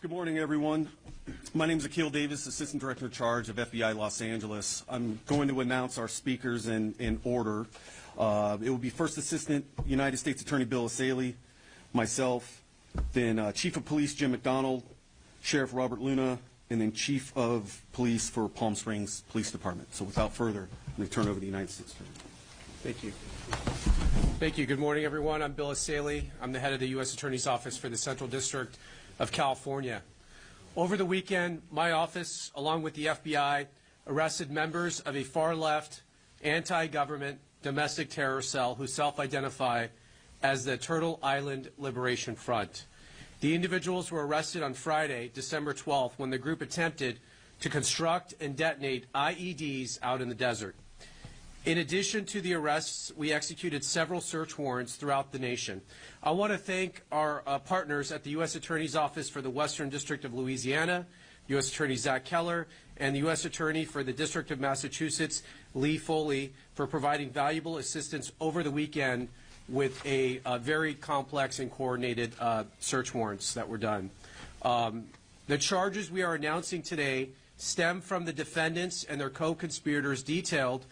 Good morning, everyone. My name is Akil Davis, Assistant Director in Charge of FBI Los Angeles. I'm going to announce our speakers in order. It will be First Assistant United States Attorney Bill Asaley, myself, then Chief of Police Jim McDonald, Sheriff Robert Luna, and then Chief of Police for Palm Springs Police Department. So without further, I'm going to turn over to the United States Attorney. Thank you. Thank you. Good morning, everyone. I'm Bill Asaley. I'm the head of the U.S. Attorney's Office for the Central District of California. Over the weekend, my office, along with the FBI, arrested members of a far-left, anti-government domestic terror cell who self-identify as the Turtle Island Liberation Front. The individuals were arrested on Friday, December 12th, when the group attempted to construct and detonate IEDs out in the desert. In addition to the arrests, we executed several search warrants throughout the nation. I want to thank our partners at the U.S. Attorney's Office for the Western District of Louisiana, U.S. Attorney Zach Keller, and the U.S. Attorney for the District of Massachusetts, Lee Foley, for providing valuable assistance over the weekend with a very complex and coordinated search warrants that were done. The charges we are announcing today stem from the defendants and their co-conspirators' detailed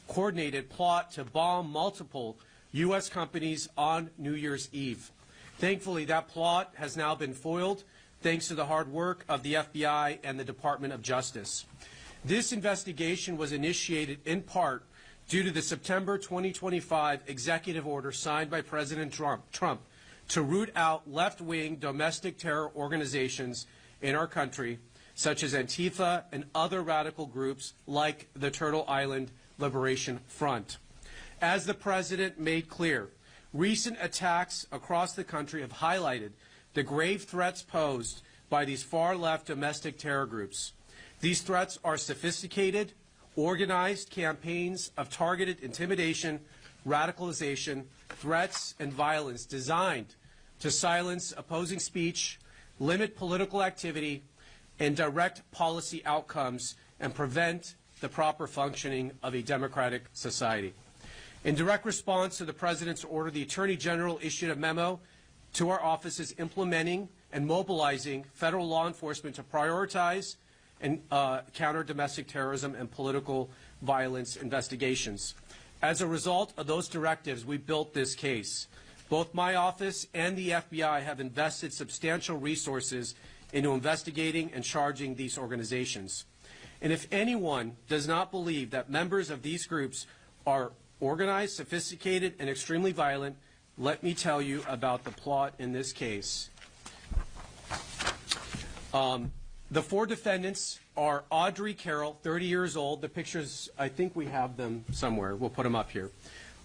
coordinated plot to bomb multiple U.S. companies on New Year's Eve. Thankfully, that plot has now been foiled thanks to the hard work of the FBI and the Department of Justice. This investigation was initiated in part due to the September 2025 executive order signed by President Trump to root out left-wing domestic terror organizations in our country, such as Antifa and other radical groups like the Turtle Island Liberation Front. As the President made clear, recent attacks across the country have highlighted the grave threats posed by these far-left domestic terror groups. These threats are sophisticated, organized campaigns of targeted intimidation, radicalization, threats, and violence designed to silence opposing speech, limit political activity, and direct policy outcomes and prevent the proper functioning of a democratic society. In direct response to the President's order, the Attorney General issued a memo to our offices implementing and mobilizing federal law enforcement to prioritize and counter domestic terrorism and political violence investigations. As a result of those directives, we built this case. Both my office and the FBI have invested substantial resources into investigating and charging these organizations. And if anyone does not believe that members of these groups are organized, sophisticated, and extremely violent, let me tell you about the plot in this case. The four defendants are Audrey Carroll, 30 years old. The pictures, I think we have them somewhere. We'll put them up here.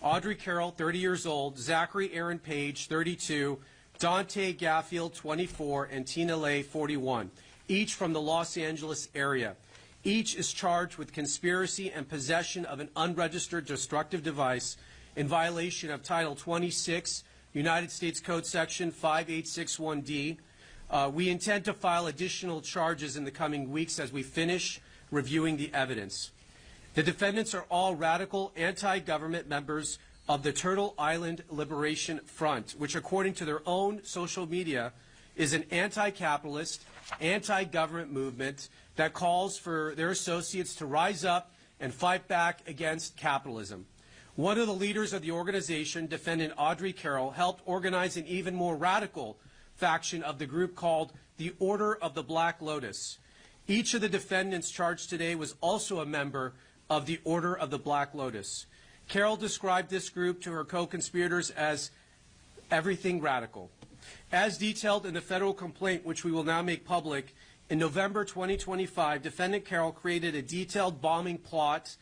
Audrey Carroll, 30 years old. Zachary Aaron Page, 32. Dante Gaffield, 24. And Tina Lay, 41. Each from the Los Angeles area. Each is charged with conspiracy and possession of an unregistered destructive device in violation of Title 26, United States Code Section 5861D. We intend to file additional charges in the coming weeks as we finish reviewing the evidence. The defendants are all radical anti-government members of the Turtle Island Liberation Front, which, according to their own social media, is an anti-capitalist, anti-government movement that calls for their associates to rise up and fight back against capitalism. One of the leaders of the organization, defendant Audrey Carroll, helped organize an even more radical faction of the group called the Order of the Black Lotus. Each of the defendants charged today was also a member of the Order of the Black Lotus. Carroll described this group to her co-conspirators as everything radical. As detailed in the federal complaint, which we will now make public, in November 2025, defendant Carroll created a detailed bombing plot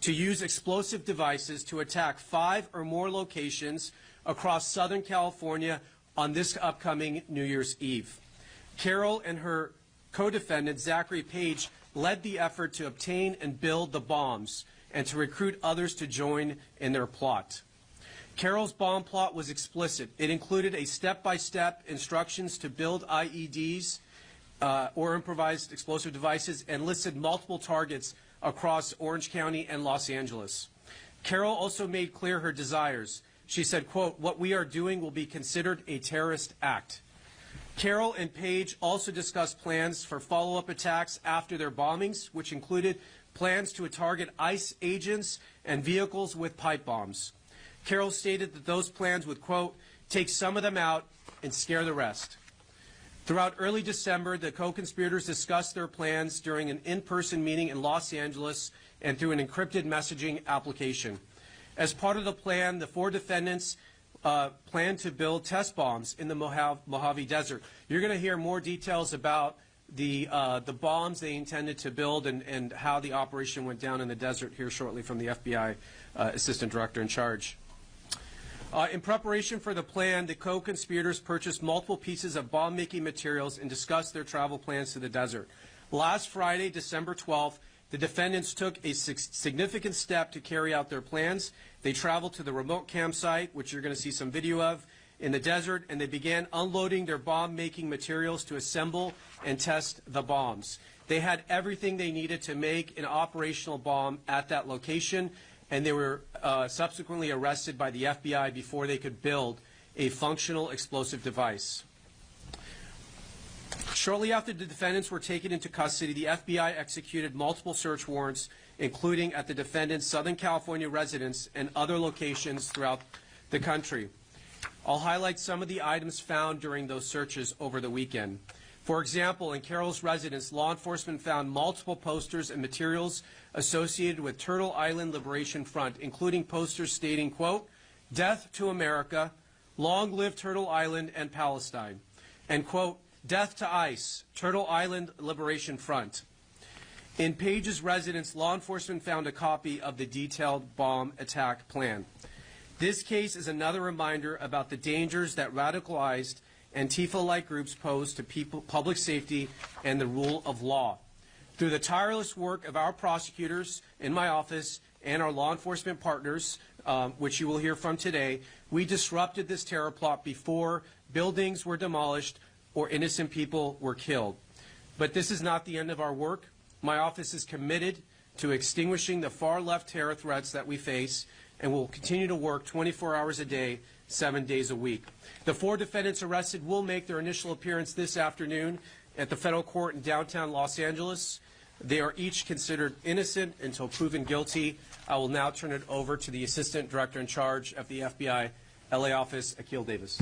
to use explosive devices to attack 5 or more locations across Southern California on this upcoming New Year's Eve. Carroll and her co-defendant, Zachary Page, led the effort to obtain and build the bombs and to recruit others to join in their plot. Carroll's bomb plot was explicit. It included a step-by-step instructions to build IEDs or improvised explosive devices and listed multiple targets across Orange County and Los Angeles. Carroll also made clear her desires. She said, quote, "What we are doing will be considered a terrorist act." Carroll and Page also discussed plans for follow-up attacks after their bombings, which included plans to target ICE agents and vehicles with pipe bombs. Carroll stated that those plans would, quote, take some of them out and scare the rest. Throughout early December, the co-conspirators discussed their plans during an in-person meeting in Los Angeles and through an encrypted messaging application. As part of the plan, the 4 defendants plan to build test bombs in the Mojave Desert. You're going to hear more details about the bombs they intended to build and how the operation went down in the desert here shortly from the FBI Assistant Director in Charge. In preparation for the plan, the co-conspirators purchased multiple pieces of bomb-making materials and discussed their travel plans to the desert. Last Friday, December 12th, the defendants took a significant step to carry out their plans. They traveled to the remote campsite, which you're going to see some video of, in the desert, and they began unloading their bomb-making materials to assemble and test the bombs. They had everything they needed to make an operational bomb at that location, and they were subsequently arrested by the FBI before they could build a functional explosive device. Shortly after the defendants were taken into custody, the FBI executed multiple search warrants, including at the defendants' Southern California residence and other locations throughout the country. I'll highlight some of the items found during those searches over the weekend. For example, in Carroll's residence, law enforcement found multiple posters and materials associated with Turtle Island Liberation Front, including posters stating, quote, "Death to America, long live Turtle Island and Palestine," and, quote, "Death to ICE, Turtle Island Liberation Front." In Page's residence, law enforcement found a copy of the detailed bomb attack plan. This case is another reminder about the dangers that radicalized Antifa-like groups pose to public safety and the rule of law. Through the tireless work of our prosecutors in my office and our law enforcement partners, which you will hear from today, we disrupted this terror plot before buildings were demolished or innocent people were killed. But this is not the end of our work. My office is committed to extinguishing the far-left terror threats that we face, and will continue to work 24 hours a day, 7 days a week. The 4 defendants arrested will make their initial appearance this afternoon at the federal court in downtown Los Angeles. They are each considered innocent until proven guilty. I will now turn it over to the Assistant Director in Charge of the FBI LA office, Akil Davis.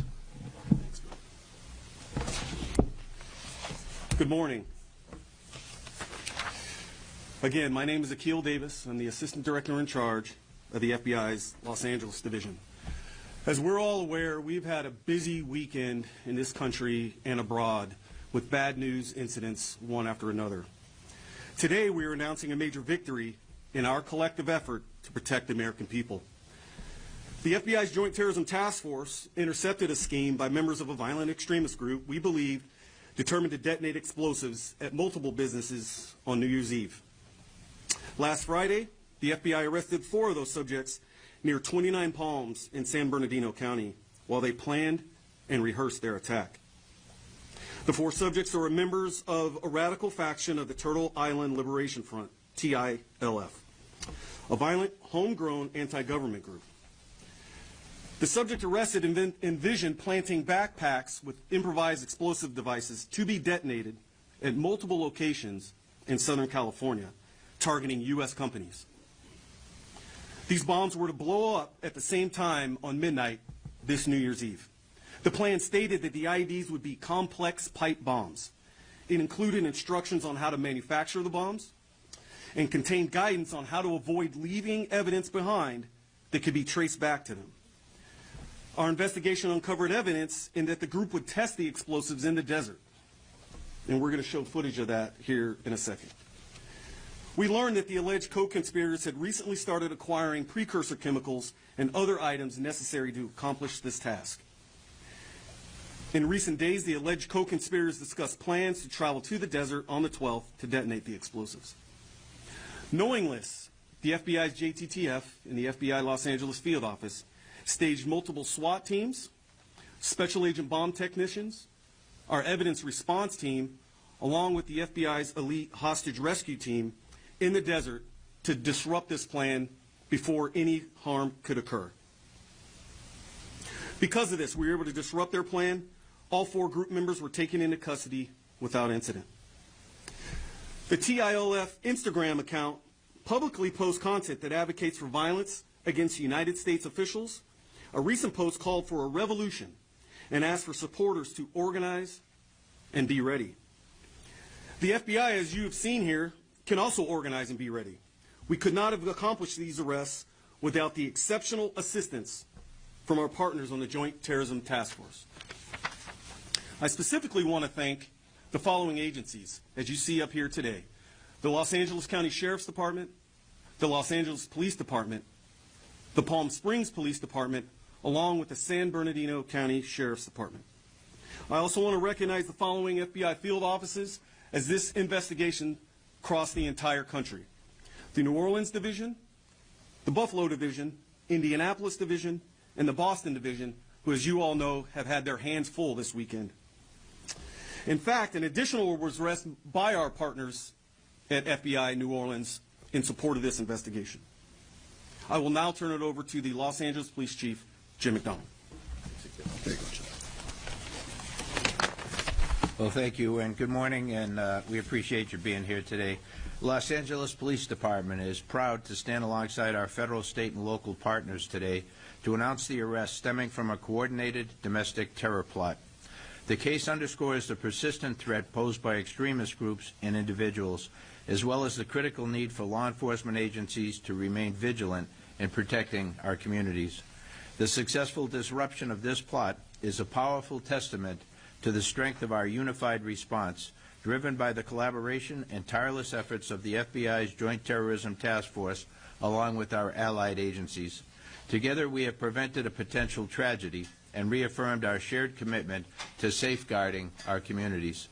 Good morning. Again, my name is Akil Davis. I'm the Assistant Director in Charge of the FBI's Los Angeles Division. As we're all aware, we've had a busy weekend in this country and abroad with bad news incidents one after another. Today, we are announcing a major victory in our collective effort to protect the American people. The FBI's Joint Terrorism Task Force intercepted a scheme by members of a violent extremist group we believe determined to detonate explosives at multiple businesses on New Year's Eve. Last Friday, the FBI arrested 4 of those subjects near 29 Palms in San Bernardino County while they planned and rehearsed their attack. The 4 subjects are members of a radical faction of the Turtle Island Liberation Front, TILF, a violent, homegrown anti-government group. The subject arrested envisioned planting backpacks with improvised explosive devices to be detonated at multiple locations in Southern California, targeting U.S. companies. These bombs were to blow up at the same time on midnight this New Year's Eve. The plan stated that the IEDs would be complex pipe bombs. It included instructions on how to manufacture the bombs and contained guidance on how to avoid leaving evidence behind that could be traced back to them. Our investigation uncovered evidence in that the group would test the explosives in the desert. And we're going to show footage of that here in a second. We learned that the alleged co-conspirators had recently started acquiring precursor chemicals and other items necessary to accomplish this task. In recent days, the alleged co-conspirators discussed plans to travel to the desert on the 12th to detonate the explosives. Knowing this, the FBI's JTTF and the FBI Los Angeles field office staged multiple SWAT teams, special agent bomb technicians, our evidence response team, along with the FBI's elite hostage rescue team in the desert to disrupt this plan before any harm could occur. Because of this, we were able to disrupt their plan All 4 group members were taken into custody without incident. The TILF Instagram account publicly posts content that advocates for violence against United States officials. A recent post called for a revolution and asked for supporters to organize and be ready. The FBI, as you have seen here, can also organize and be ready. We could not have accomplished these arrests without the exceptional assistance from our partners on the Joint Terrorism Task Force. I specifically want to thank the following agencies, as you see up here today: the Los Angeles County Sheriff's Department, the Los Angeles Police Department, the Palm Springs Police Department, along with the San Bernardino County Sheriff's Department. I also want to recognize the following FBI field offices as this investigation crossed the entire country: the New Orleans Division, the Buffalo Division, Indianapolis Division, and the Boston Division, who, as you all know, have had their hands full this weekend. In fact, an additional was arrest by our partners at FBI New Orleans in support of this investigation. I will now turn it over to the Los Angeles Police Chief, Jim McDonald. Well, thank you, and good morning, and we appreciate you being here today. Los Angeles Police Department is proud to stand alongside our federal, state, and local partners today to announce the arrest stemming from a coordinated domestic terror plot. The case underscores the persistent threat posed by extremist groups and individuals, as well as the critical need for law enforcement agencies to remain vigilant in protecting our communities. The successful disruption of this plot is a powerful testament to the strength of our unified response, driven by the collaboration and tireless efforts of the FBI's Joint Terrorism Task Force, along with our allied agencies. Together, we have prevented a potential tragedy and reaffirmed our shared commitment to safeguarding our communities.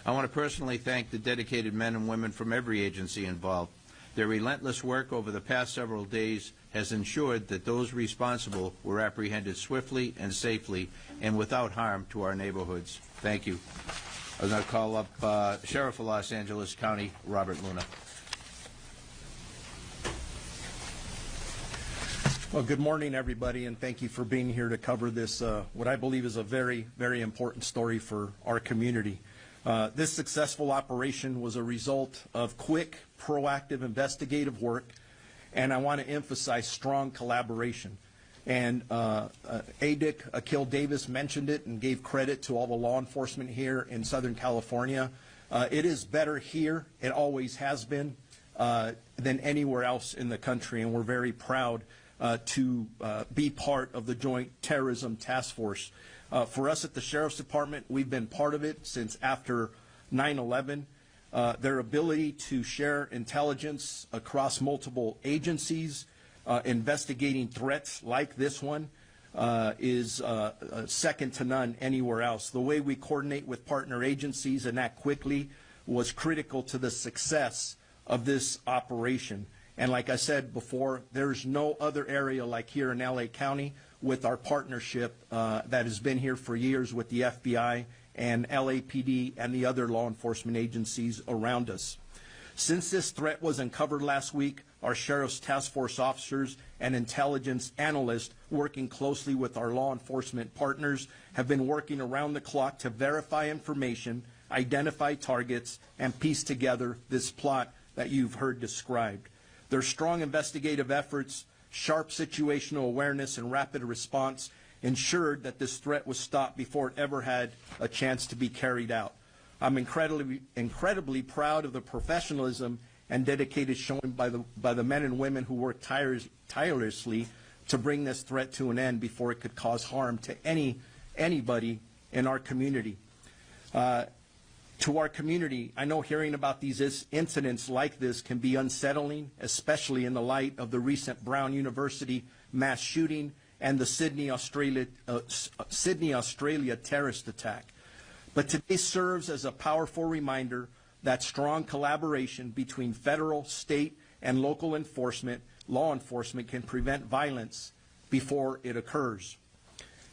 I want to personally thank the dedicated men and women from every agency involved. Their relentless work over the past several days has ensured that those responsible were apprehended swiftly and safely and without harm to our neighborhoods. Thank you. I'm going to call up Sheriff of Los Angeles County, Robert Luna. Well, good morning, everybody, and thank you for being here to cover this, what I believe is a very, very important story for our community. This successful operation was a result of quick, proactive, investigative work, and I want to emphasize strong collaboration. And ADIC, Akil Davis, mentioned it and gave credit to all the law enforcement here in Southern California. It is better here, it always has been, than anywhere else in the country, and we're very proud to be part of the Joint Terrorism Task Force. For us at the Sheriff's Department, we've been part of it since after 9/11. Their ability to share intelligence across multiple agencies, investigating threats like this one, is second to none anywhere else. The way we coordinate with partner agencies and act quickly was critical to the success of this operation. And like I said before, there's no other area like here in LA County with our partnership that has been here for years with the FBI and LAPD and the other law enforcement agencies around us. Since this threat was uncovered last week, our Sheriff's Task Force officers and intelligence analysts working closely with our law enforcement partners have been working around the clock to verify information, identify targets, and piece together this plot that you've heard described. Their strong investigative efforts, sharp situational awareness, and rapid response ensured that this threat was stopped before it ever had a chance to be carried out. I'm incredibly proud of the professionalism and dedication shown by the men and women who worked tirelessly to bring this threat to an end before it could cause harm to anybody in our community. To our community, I know hearing about these incidents like this can be unsettling, especially in the light of the recent Brown University mass shooting and the Sydney, Australia terrorist attack. But today serves as a powerful reminder that strong collaboration between federal, state, and local law enforcement can prevent violence before it occurs.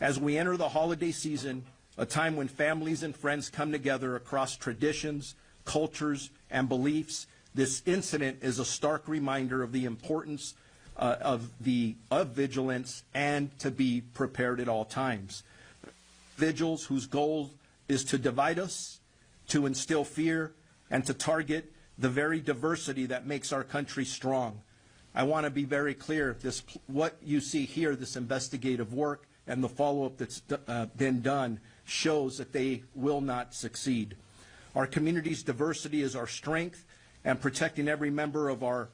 As we enter the holiday season, a time when families and friends come together across traditions, cultures, and beliefs, this incident is a stark reminder of the importance of vigilance and to be prepared at all times. vigils whose goal is to divide us, to instill fear, and to target the very diversity that makes our country strong. I want to be very clear, what you see here, this investigative work and the follow-up that's been done shows that they will not succeed. Our community's diversity is our strength, and protecting every member of our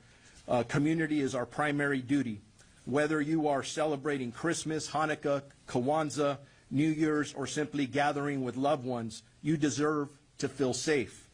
community is our primary duty. Whether you are celebrating Christmas, Hanukkah, Kwanzaa, New Year's, or simply gathering with loved ones, you deserve to feel safe.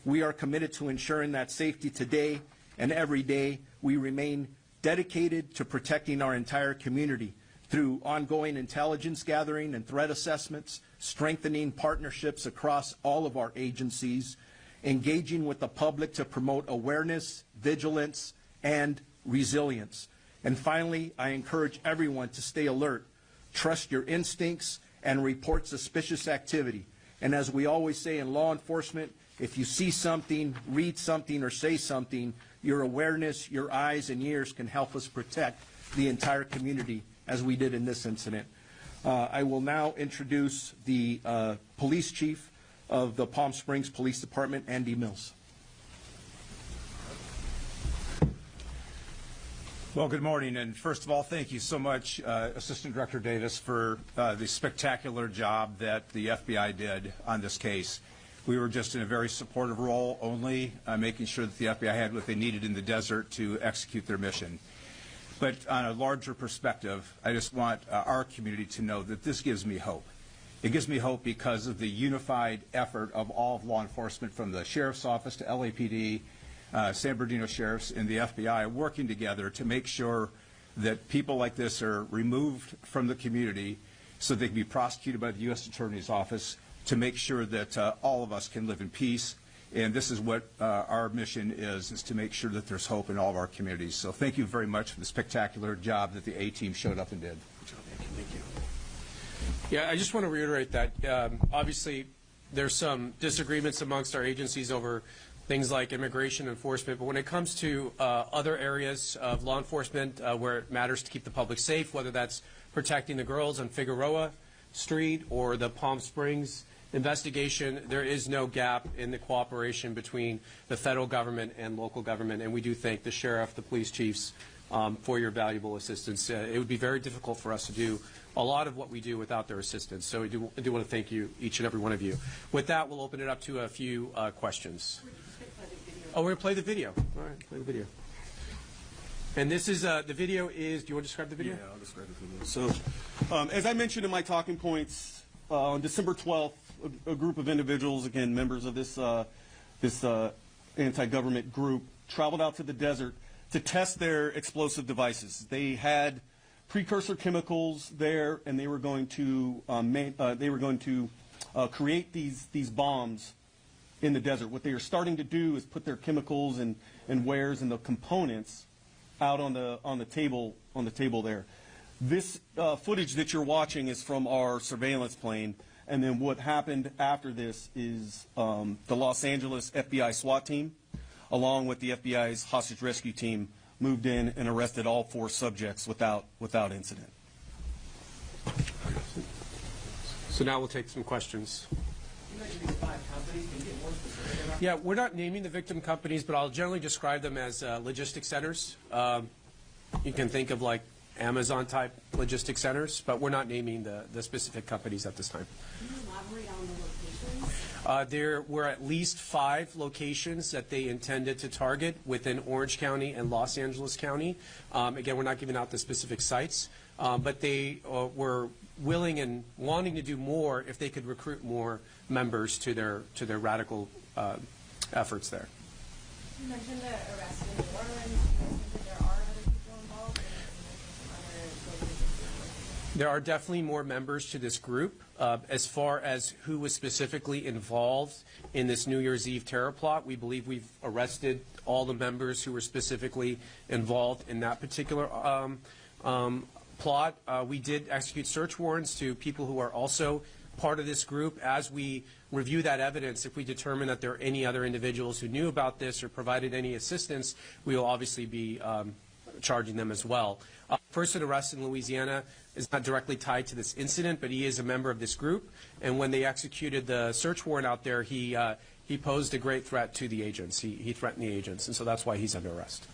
We are committed to ensuring that safety today and every day. We remain dedicated to protecting our entire community through ongoing intelligence gathering and threat assessments, strengthening partnerships across all of our agencies, engaging with the public to promote awareness, vigilance, and resilience. And finally, I encourage everyone to stay alert, trust your instincts, and report suspicious activity. And as we always say in law enforcement, if you see something, read something, or say something, your awareness, your eyes, and ears can help us protect the entire community, as we did in this incident. I will now introduce the police chief of the Palm Springs Police Department, Andy Mills. Well, good morning, and first of all, thank you so much, Assistant Director Davis, for the spectacular job that the FBI did on this case. We were just in a very supportive role, only making sure that the FBI had what they needed in the desert to execute their mission. But on a larger perspective, I just want our community to know that this gives me hope. It gives me hope because of the unified effort of all of law enforcement, from the Sheriff's Office to LAPD, San Bernardino Sheriffs, and the FBI, working together to make sure that people like this are removed from the community so they can be prosecuted by the U.S. Attorney's Office, to make sure that all of us can live in peace. And this is what our mission is to make sure that there's hope in all of our communities. So thank you very much for the spectacular job that the A-team showed up and did. Thank you. Yeah, I just want to reiterate that obviously there's some disagreements amongst our agencies over things like immigration enforcement, but when it comes to other areas of law enforcement where it matters to keep the public safe, whether that's protecting the girls on Figueroa Street or the Palm Springs investigation, there is no gap in the cooperation between the federal government and local government, and we do thank the sheriff, the police chiefs for your valuable assistance. It would be very difficult for us to do a lot of what we do without their assistance, so I do want to thank you, each and every one of you. With that, we'll open it up to a few questions. Oh, we're going to play the video. All right, play the video. And this is, the video is, do you want to describe the video? Yeah, I'll describe the video. So, as I mentioned in my talking points, on December 12th, a group of individuals, again, members of this anti-government group, traveled out to the desert to test their explosive devices. They had precursor chemicals there, and they were going to create these bombs in the desert. What they are starting to do is put their chemicals and wares and the components out on the table there. This footage that you're watching is from our surveillance plane, and then what happened after this is the Los Angeles FBI SWAT team, along with the FBI's hostage rescue team, moved in and arrested all 4 subjects without incident. So now we'll take some questions. You mentioned these 5 companies. Can you get more specific about that? Yeah, we're not naming the victim companies, but I'll generally describe them as logistics centers. You can think of like Amazon-type logistics centers, but we're not naming the specific companies at this time. Can you elaborate on the locations? There were at least 5 locations that they intended to target within Orange County and Los Angeles County. Again, we're not giving out the specific sites, but they were willing and wanting to do more if they could recruit more members to their radical efforts there. You mentioned the arrest in New Orleans. Do you think that there are other people involved? There are definitely more members to this group. As far as who was specifically involved in this New Year's Eve terror plot, we believe we've arrested all the members who were specifically involved in that particular plot. We did execute search warrants to people who are also part of this group. As we review that evidence, if we determine that there are any other individuals who knew about this or provided any assistance, we will obviously be charging them as well. First arrest in Louisiana is not directly tied to this incident, but he is a member of this group. And when they executed the search warrant out there, he posed a great threat to the agents. He threatened the agents, and so that's why he's under arrest. Do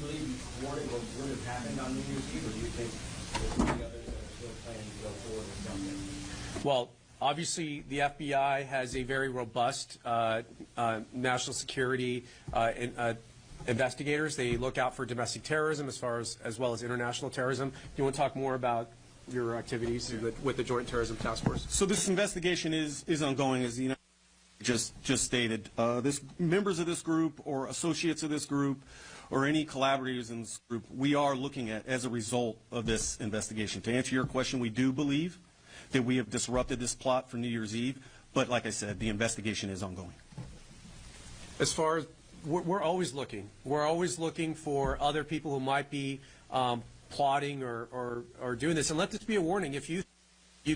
you believe the warning would have happened on New Year's Eve, or do you think there's many others that are still planning to go forward with something? Well, obviously, the FBI has a very robust national security investigators. They look out for domestic terrorism as well as international terrorism. Do you want to talk more about your activities with the Joint Terrorism Task Force? So this investigation is ongoing, as the United States just stated. Members of this group or associates of this group or any collaborators in this group, we are looking at as a result of this investigation. To answer your question, we do believe that we have disrupted this plot for New Year's Eve, but like I said, the investigation is ongoing. As far as we're always looking. We're always looking for other people who might be plotting or doing this. And let this be a warning. If you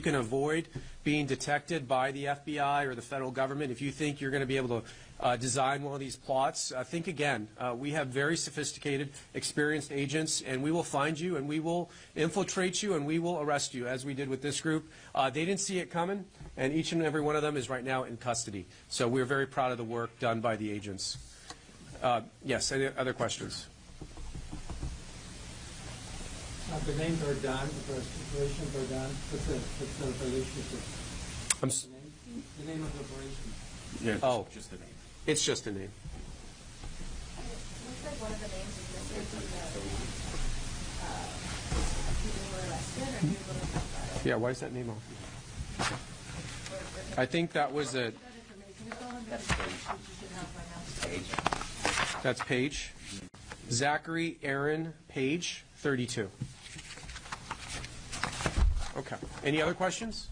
can avoid being detected by the FBI or the federal government, if you think you're going to be able to design one of these plots, think again. We have very sophisticated, experienced agents, and we will find you, and we will infiltrate you, and we will arrest you, as we did with this group. They didn't see it coming, and each and every one of them is right now in custody. So we're very proud of the work done by the agents. Yes, any other questions? The name Verdun, the operation Verdun, what's the relationship? The name of the operation. Yeah, just the name. It's just a name. It looks like one of the names is listed from the people who were arrested. Are you able to talk about it? Yeah, why is that name off? I think that was a... That's Page. Zachary Aaron Page, 32. Okay. Any other questions?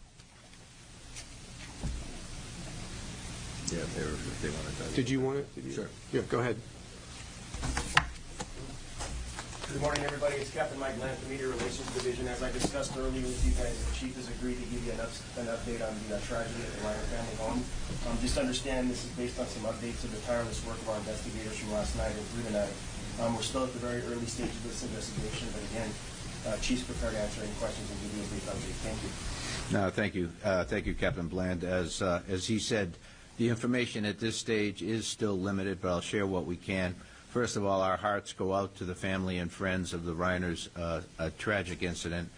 Yeah, if they want to. Did you want to? Sure. Yeah, go ahead. Good morning, everybody. It's Captain Mike Land from Media Relations Division. As I discussed earlier with you guys, the chief has agreed to give you an update on the tragedy at the Reiner family home. Just understand this is based on some updates of the tireless work of our investigators from last night and through tonight. We're still at the very early stage of this investigation, but again, Chief's prepared to answer any questions and give you a brief update. Thank you. No, thank you. Thank you, Captain Bland. As he said, the information at this stage is still limited, but I'll share what we can. First of all, our hearts go out to the family and friends of the Reiners, a tragic incident.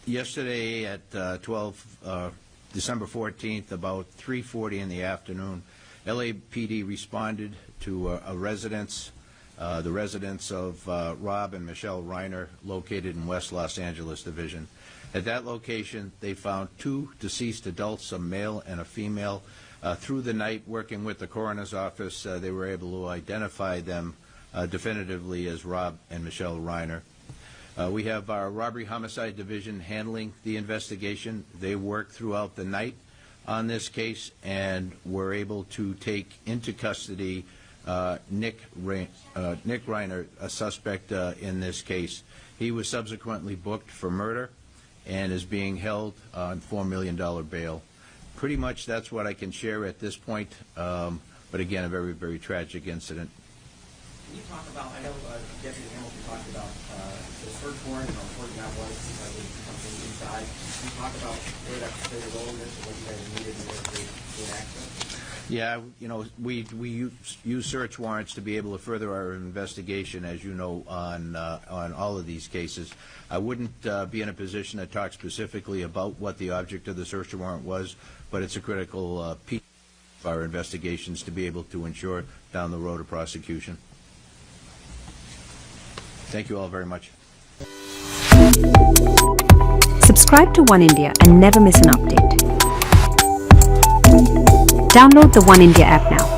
Yesterday at December 14th, about 3:40 in the afternoon, LAPD responded to a residence, the residence of Rob and Michelle Reiner, located in West Los Angeles Division. At that location, they found two deceased adults, a male and a female. Through the night, working with the coroner's office, they were able to identify them definitively as Rob and Michelle Reiner. We have our robbery homicide division handling the investigation. They worked throughout the night on this case and were able to take into custody Nick Reiner, a suspect in this case. He was subsequently booked for murder and is being held on $4 million bail. Pretty much that's what I can share at this point, but again, a very, very tragic incident. Can you talk about, I know Deputy Hamilton talked about the search warrant and how important that was something inside. Can you talk about where that played a role in this and what you guys needed in order to gain access? Yeah, you know, we use search warrants to be able to further our investigation, as you know, on all of these cases. I wouldn't be in a position to talk specifically about what the object of the search warrant was, but it's a critical piece of our investigations to be able to ensure down the road a prosecution. Thank you all very much. Subscribe to One India and never miss an update. Download the One India app now.